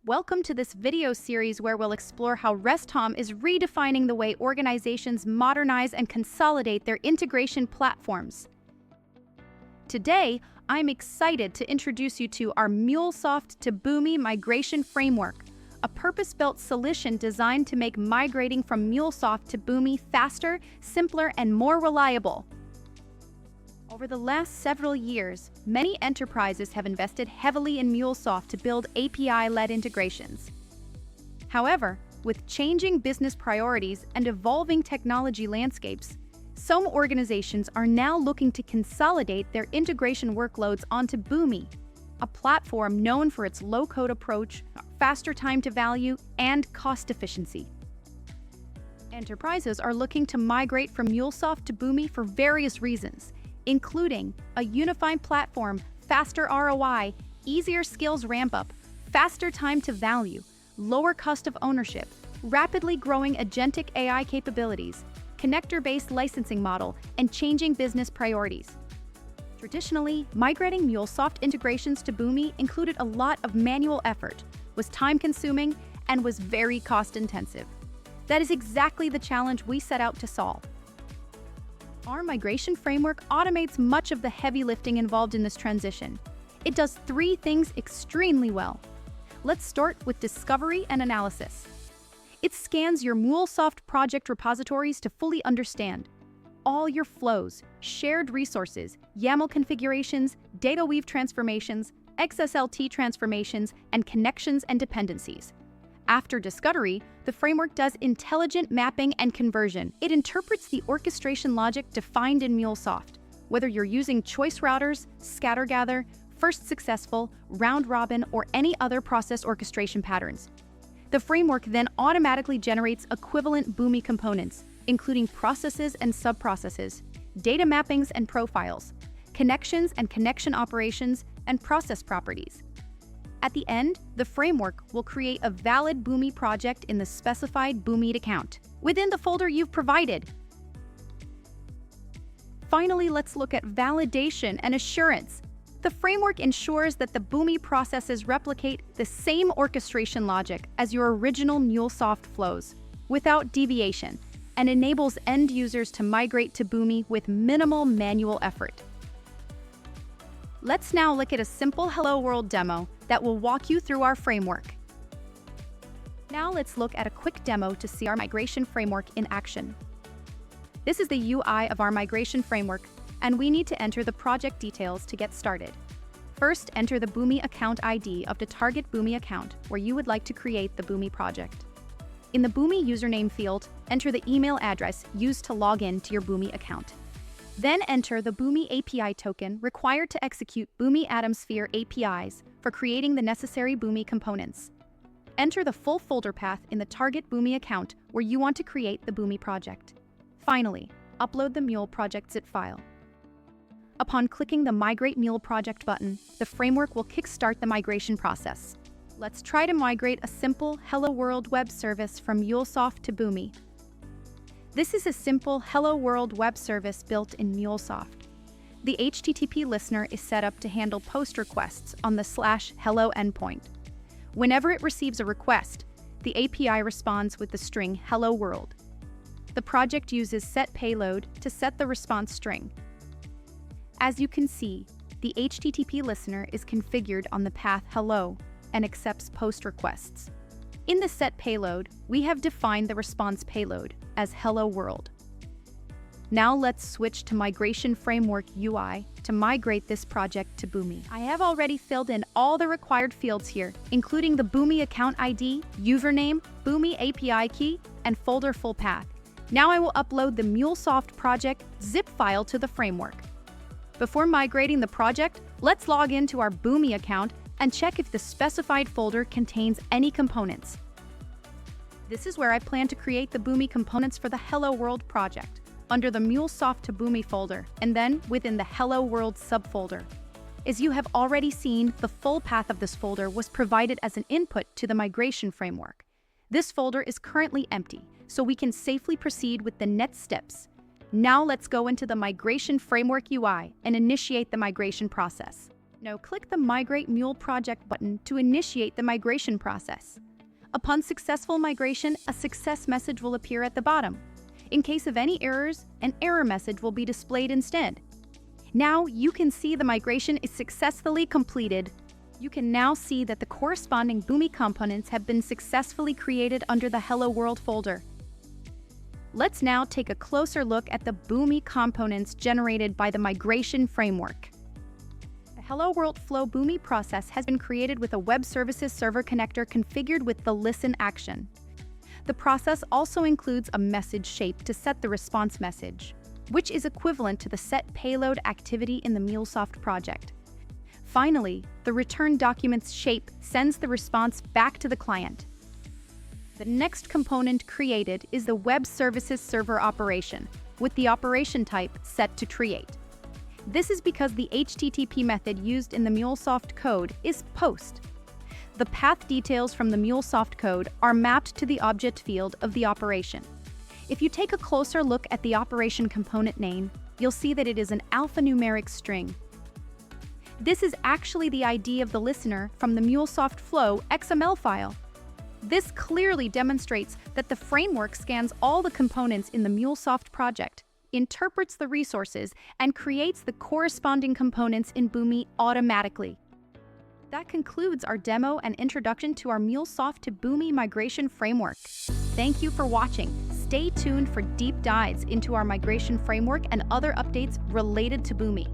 Welcome to this video series where we'll explore how RESKOM is redefining the way organizations modernize and consolidate their integration platforms. Today, I'm excited to introduce you to our MuleSoft to Boomi migration framework, a purpose-built solution designed to make migrating from MuleSoft to Boomi faster, simpler, and more reliable. Over the last several years, many enterprises have invested heavily in MuleSoft to build API-led integrations. However, with changing business priorities and evolving technology landscapes, some organizations are now looking to consolidate their integration workloads onto Boomi, a platform known for its low-code approach, faster time to value, and cost efficiency. Enterprises are looking to migrate from MuleSoft to Boomi for various reasons, including a unified platform, faster ROI, easier skills ramp-up, faster time to value, lower cost of ownership, rapidly growing agentic AI capabilities, connector-based licensing model, and changing business priorities. Traditionally, migrating MuleSoft integrations to Boomi included a lot of manual effort, was time-consuming, and was very cost-intensive. That is exactly the challenge we set out to solve. Our migration framework automates much of the heavy lifting involved in this transition. It does three things extremely well. Let's start with discovery and analysis. It scans your MuleSoft project repositories to fully understand all your flows, shared resources, YAML configurations, data weave transformations, XSLT transformations, and connections and dependencies. After discovery, the framework does intelligent mapping and conversion. It interprets the orchestration logic defined in MuleSoft, whether you're using choice routers, scattergather, first successful, round robin, or any other process orchestration patterns. The framework then automatically generates equivalent Boomi components, including processes and subprocesses, data mappings and profiles, connections and connection operations, and process properties. At the end, the framework will create a valid Boomi project in the specified Boomi account within the folder you've provided. Finally, let's look at validation and assurance. The framework ensures that the Boomi processes replicate the same orchestration logic as your original MuleSoft flows, without deviation, and enables end users to migrate to Boomi with minimal manual effort. Let's now look at a simple Hello World demo that will walk you through our framework. Now let's look at a quick demo to see our migration framework in action. This is the UI of our migration framework, and we need to enter the project details to get started. First, enter the Boomi account ID of the target Boomi account where you would like to create the Boomi project. In the Boomi username field, enter the email address used to log in to your Boomi account. Then enter the Boomi API token required to execute Boomi Atomsphere APIs for creating the necessary Boomi components. Enter the full folder path in the target Boomi account where you want to create the Boomi project. Finally, upload the Mule project zip file. Upon clicking the Migrate Mule project button, the framework will kickstart the migration process. Let's try to migrate a simple Hello World web service from MuleSoft to Boomi. This is a simple Hello World web service built in MuleSoft. The HTTP listener is set up to handle post requests on the /hello endpoint. Whenever it receives a request, the API responds with the string Hello World. The project uses setPayload to set the response string. As you can see, the HTTP listener is configured on the path hello and accepts post requests. In the setPayload, we have defined the response payload as Hello World. Now let's switch to Migration Framework UI to migrate this project to Boomi. I have already filled in all the required fields here, including the Boomi account ID, username, Boomi API key, and folder full path. Now I will upload the MuleSoft project zip file to the framework. Before migrating the project, let's log into our Boomi account and check if the specified folder contains any components. This is where I plan to create the Boomi components for the Hello World project, under the MuleSoft to Boomi folder, and then within the Hello World subfolder. As you have already seen, the full path of this folder was provided as an input to the migration framework. This folder is currently empty, so we can safely proceed with the next steps. Now let's go into the Migration Framework UI and initiate the migration process. Now click the Migrate Mule project button to initiate the migration process. Upon successful migration, a success message will appear at the bottom. In case of any errors, an error message will be displayed instead. Now you can see the migration is successfully completed. You can now see that the corresponding Boomi components have been successfully created under the Hello World folder. Let's now take a closer look at the Boomi components generated by the migration framework. The Hello World Flow Boomi process has been created with a Web Services Server connector configured with the Listen action. The process also includes a message shape to set the response message, which is equivalent to the set payload activity in the MuleSoft project. Finally, the return documents shape sends the response back to the client. The next component created is the Web Services Server operation, with the operation type set to create. This is because the HTTP method used in the MuleSoft code is POST. The path details from the MuleSoft code are mapped to the object field of the operation. If you take a closer look at the operation component name, you'll see that it is an alphanumeric string. This is actually the ID of the listener from the MuleSoft Flow XML file. This clearly demonstrates that the framework scans all the components in the MuleSoft project, interprets the resources, and creates the corresponding components in Boomi automatically. That concludes our demo and introduction to our MuleSoft to Boomi migration framework. Thank you for watching. Stay tuned for deep dives into our migration framework and other updates related to Boomi.